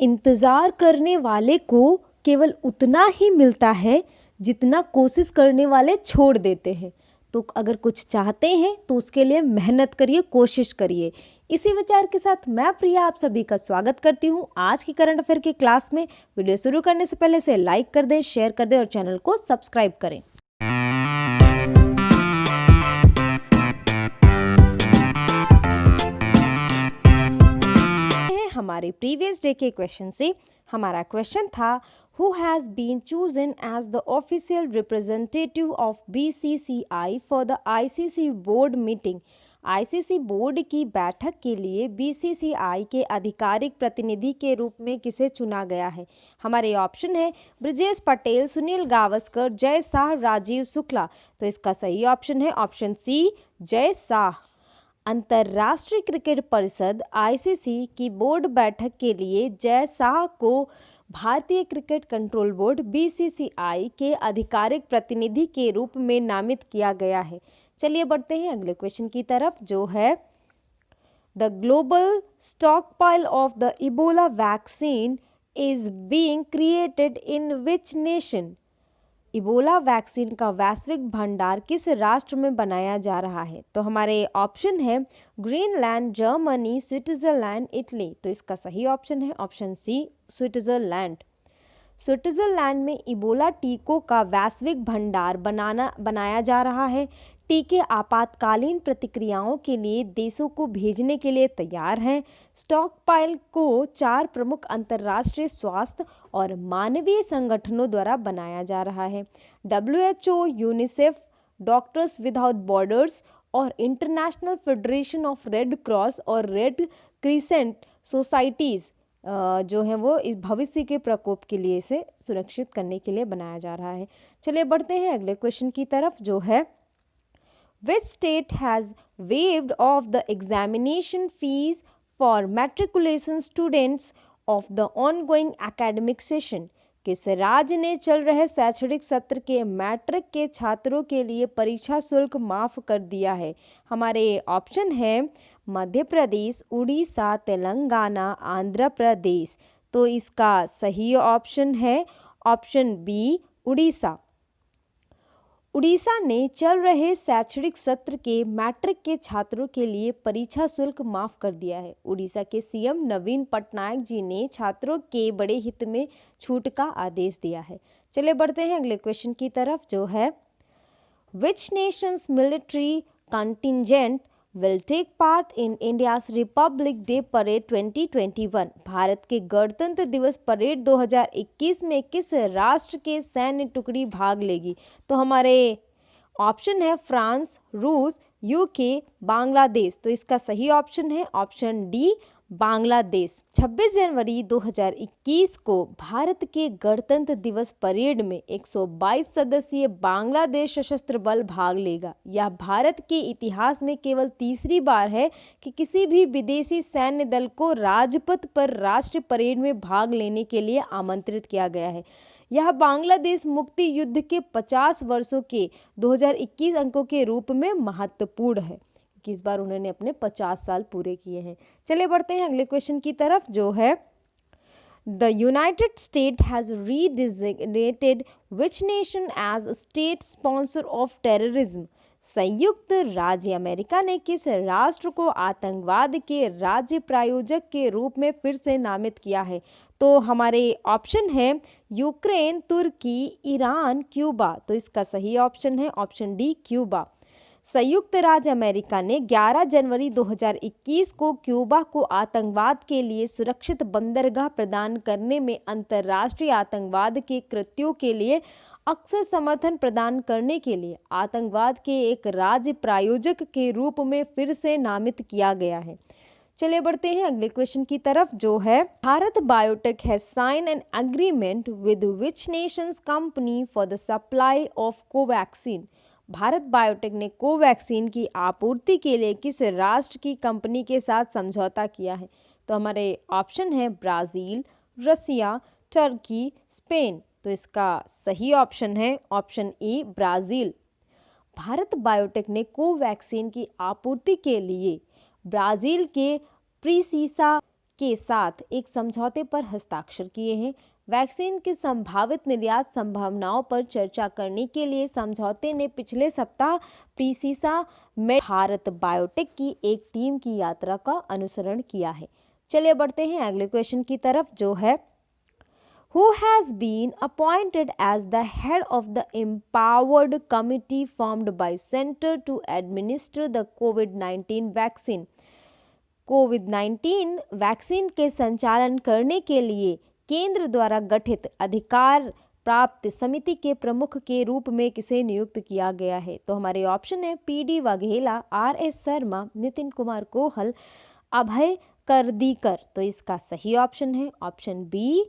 इंतज़ार करने वाले को केवल उतना ही मिलता है जितना कोशिश करने वाले छोड़ देते हैं। तो अगर कुछ चाहते हैं तो उसके लिए मेहनत करिए, कोशिश करिए। इसी विचार के साथ मैं प्रिया आप सभी का स्वागत करती हूँ आज की करंट अफेयर की क्लास में। वीडियो शुरू करने से पहले इसे लाइक कर दें, शेयर कर दें और चैनल को सब्सक्राइब करें। हमारे प्रीवियस डे के क्वेश्चन से हमारा क्वेश्चन था who has been chosen as the official representative of BCCI for the ICC board meeting. ICC board की बैठक के लिए बीसीसीआई के आधिकारिक प्रतिनिधि के रूप में किसे चुना गया है। हमारे ऑप्शन है ब्रजेश पटेल, सुनील गावस्कर, जय शाह, राजीव शुक्ला। तो इसका सही ऑप्शन है ऑप्शन सी, जय शाह। अंतर्राष्ट्रीय क्रिकेट परिषद आईसीसी की बोर्ड बैठक के लिए जय शाह को भारतीय क्रिकेट कंट्रोल बोर्ड बीसीसीआई के आधिकारिक प्रतिनिधि के रूप में नामित किया गया है। चलिए बढ़ते हैं अगले क्वेश्चन की तरफ जो है the global stockpile of the Ebola vaccine is being created in which nation. Ebola vaccine का वैश्विक भंडार किस राष्ट्र में बनाया जा रहा है। तो हमारे ऑप्शन है ग्रीनलैंड, जर्मनी, स्विट्जरलैंड, इटली। तो इसका सही ऑप्शन है ऑप्शन सी, स्विट्जरलैंड। स्विट्जरलैंड में इबोला टीकों का वैश्विक भंडार बनाया जा रहा है। टीके आपातकालीन प्रतिक्रियाओं के लिए देशों को भेजने के लिए तैयार हैं। स्टॉकपाइल को 4 प्रमुख अंतर्राष्ट्रीय स्वास्थ्य और मानवीय संगठनों द्वारा बनाया जा रहा है। WHO, UNICEF, Doctors Without Borders और International Federation of Red Cross और रेड क्रिसेंट सोसाइटीज़ जो है वो इस भविष्य के प्रकोप के लिए इसे सुरक्षित करने के लिए बनाया जा रहा है। चलिए बढ़ते हैं अगले क्वेश्चन की तरफ जो है Which state has waived off the examination fees for matriculation students of the ongoing academic session? किस राज्य ने चल रहे शैक्षणिक सत्र के मैट्रिक के छात्रों के लिए परीक्षा शुल्क माफ कर दिया है। हमारे ऑप्शन है मध्य प्रदेश, उड़ीसा, तेलंगाना, आंध्र प्रदेश। तो इसका सही ऑप्शन है ऑप्शन बी, उड़ीसा। उड़ीसा ने चल रहे शैक्षणिक सत्र के मैट्रिक के छात्रों के लिए परीक्षा शुल्क माफ कर दिया है। उड़ीसा के सीएम नवीन पटनायक जी ने छात्रों के बड़े हित में छूट का आदेश दिया है। चलिए बढ़ते हैं अगले क्वेश्चन की तरफ जो है which nations military contingent will take part in India's Republic Day Parade 2021। भारत के गणतंत्र दिवस परेड 2021 में किस राष्ट्र के सैन्य टुकड़ी भाग लेगी। तो हमारे ऑप्शन है फ्रांस, रूस, यूके, बांग्लादेश। तो इसका सही ऑप्शन है ऑप्शन डी, बांग्लादेश। 26 जनवरी 2021 को भारत के गणतंत्र दिवस परेड में 122 सदस्यीय बांग्लादेश सशस्त्र बल भाग लेगा। यह भारत के इतिहास में केवल तीसरी बार है कि किसी भी विदेशी सैन्य दल को राजपथ पर राष्ट्रीय परेड में भाग लेने के लिए आमंत्रित किया गया है। यह बांग्लादेश मुक्ति युद्ध के 50 वर्षों के 2021 अंकों के रूप में महत्वपूर्ण है कि इस बार उन्होंने अपने 50 साल पूरे किए हैं। चलिए बढ़ते हैं अगले क्वेश्चन की तरफ जो है the United State has redesignated which nation as state sponsor of terrorism. संयुक्त राज्य अमेरिका ने किस राष्ट्र को आतंकवाद के राज्य प्रायोजक के रूप में फिर से नामित किया है। तो हमारे ऑप्शन है यूक्रेन, तुर्की, ईरान, क्यूबा। तो इसका सही ऑप्शन है ऑप्शन डी, क्यूबा। संयुक्त राज्य अमेरिका ने 11 जनवरी 2021 को क्यूबा को आतंकवाद के लिए सुरक्षित बंदरगाह प्रदान करने में अंतर्राष्ट्रीय आतंकवाद के कृत्यों के लिए अक्सर समर्थन प्रदान करने के लिए आतंकवाद के एक राज्य प्रायोजक के रूप में फिर से नामित किया गया है। चलिए बढ़ते हैं अगले क्वेश्चन की तरफ जो है Bharat Biotech has sign an agreement with which nations company for the supply of Covaxin. Bharat Biotech ने कोवैक्सीन की आपूर्ति के लिए किस राष्ट्र की कंपनी के साथ समझौता किया है। तो हमारे ऑप्शन है ब्राज़ील, रसिया, टर्की, स्पेन। तो इसका सही ऑप्शन है option A, Brazil. Bharat Biotech ने कोवैक्सीन की आपूर्ति के लिए ब्राज़ील के प्रीसीसा के साथ एक समझौते पर हस्ताक्षर किए हैं। वैक्सीन की संभावित निर्यात संभावनाओं पर चर्चा करने के लिए समझौते ने पिछले सप्ताह प्रीसिसा में भारत बायोटेक की एक टीम की यात्रा का अनुसरण किया है। चलिए बढ़ते हैं अगले क्वेश्चन की तरफ, जो है who has been appointed as the head of the empowered committee formed by Center to administer the COVID-19 vaccine। Covid vaccine के संचालन करने के लिए केंद्र द्वारा गठित अधिकार प्राप्त समिति के प्रमुख के रूप में किसे नियुक्त किया गया है? तो हमारे ऑप्शन है PD वाघेला, RS शर्मा, नितिन कुमार गोयल, अभय करदीकर। तो इसका सही ऑप्शन है ऑप्शन बी,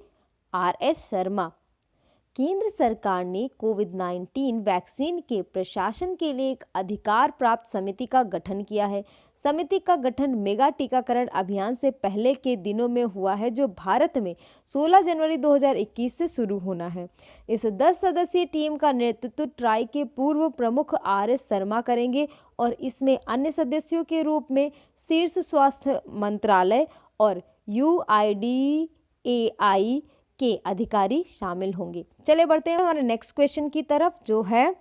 RS शर्मा। केंद्र सरकार ने कोविड-19 वैक्सीन के प्रशासन के लिए एक अधिकार प्राप्त समिति का गठन किया है। समिति का गठन मेगा टीकाकरण अभियान से पहले के दिनों में हुआ है, जो भारत में 16 जनवरी 2021 से शुरू होना है। इस 10 सदस्यीय टीम का नेतृत्व ट्राई के पूर्व प्रमुख RS शर्मा करेंगे और इसमें अन्य सदस्यों के रूप में शीर्ष स्वास्थ्य मंत्रालय और UIDAI के अधिकारी शामिल होंगे। चले बढ़ते हैं हमारे नेक्स्ट क्वेश्चन की तरफ, जो है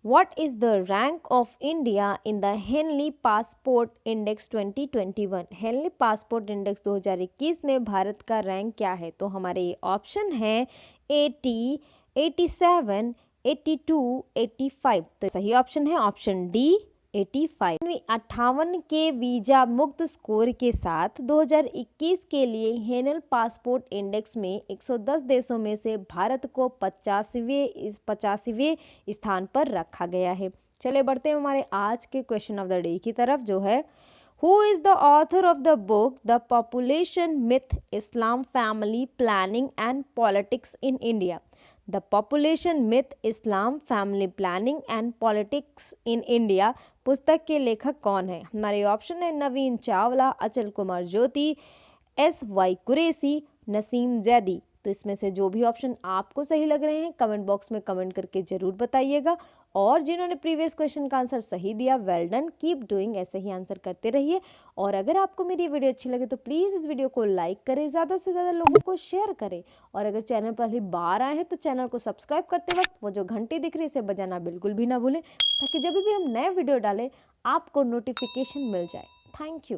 what is the rank of India in the Henley passport index 2021। Henley passport index 2021 में भारत का रैंक क्या है? तो हमारे ऑप्शन है 80, 87, 82, 85। तो सही ऑप्शन है ऑप्शन डी, 85। 58 के वीजा मुक्त स्कोर के साथ 2021 के लिए हेनल पासपोर्ट इंडेक्स में 110 देशों में से भारत को 85वें स्थान पर रखा गया है। चले बढ़ते हैं हमारे आज के क्वेश्चन ऑफ द डे की तरफ, जो है Who is the author of the book The Population Myth, Islam, Family Planning and Politics in India? The Population Myth, Islam, Family Planning and Politics in India पुस्तक के लेखक कौन है? हमारे ऑप्शन है नवीन चावला, अचल कुमार ज्योति, SY कुरैशी, नसीम जैदी। तो इसमें से जो भी ऑप्शन आपको सही लग रहे हैं कमेंट बॉक्स में कमेंट करके जरूर बताइएगा। और जिन्होंने प्रीवियस क्वेश्चन का आंसर सही दिया, वेल डन, कीप डूइंग, ऐसे ही आंसर करते रहिए। और अगर आपको मेरी वीडियो अच्छी लगे तो प्लीज़ इस वीडियो को लाइक करें, ज़्यादा से ज़्यादा लोगों को शेयर करें। और अगर चैनल पर पहली बार आए हैं तो चैनल को सब्सक्राइब करते वक्त वो जो घंटी दिख रही है इसे बजाना बिल्कुल भी ना भूलें, ताकि जब भी हम नए वीडियो डालें आपको नोटिफिकेशन मिल जाए। Thank you.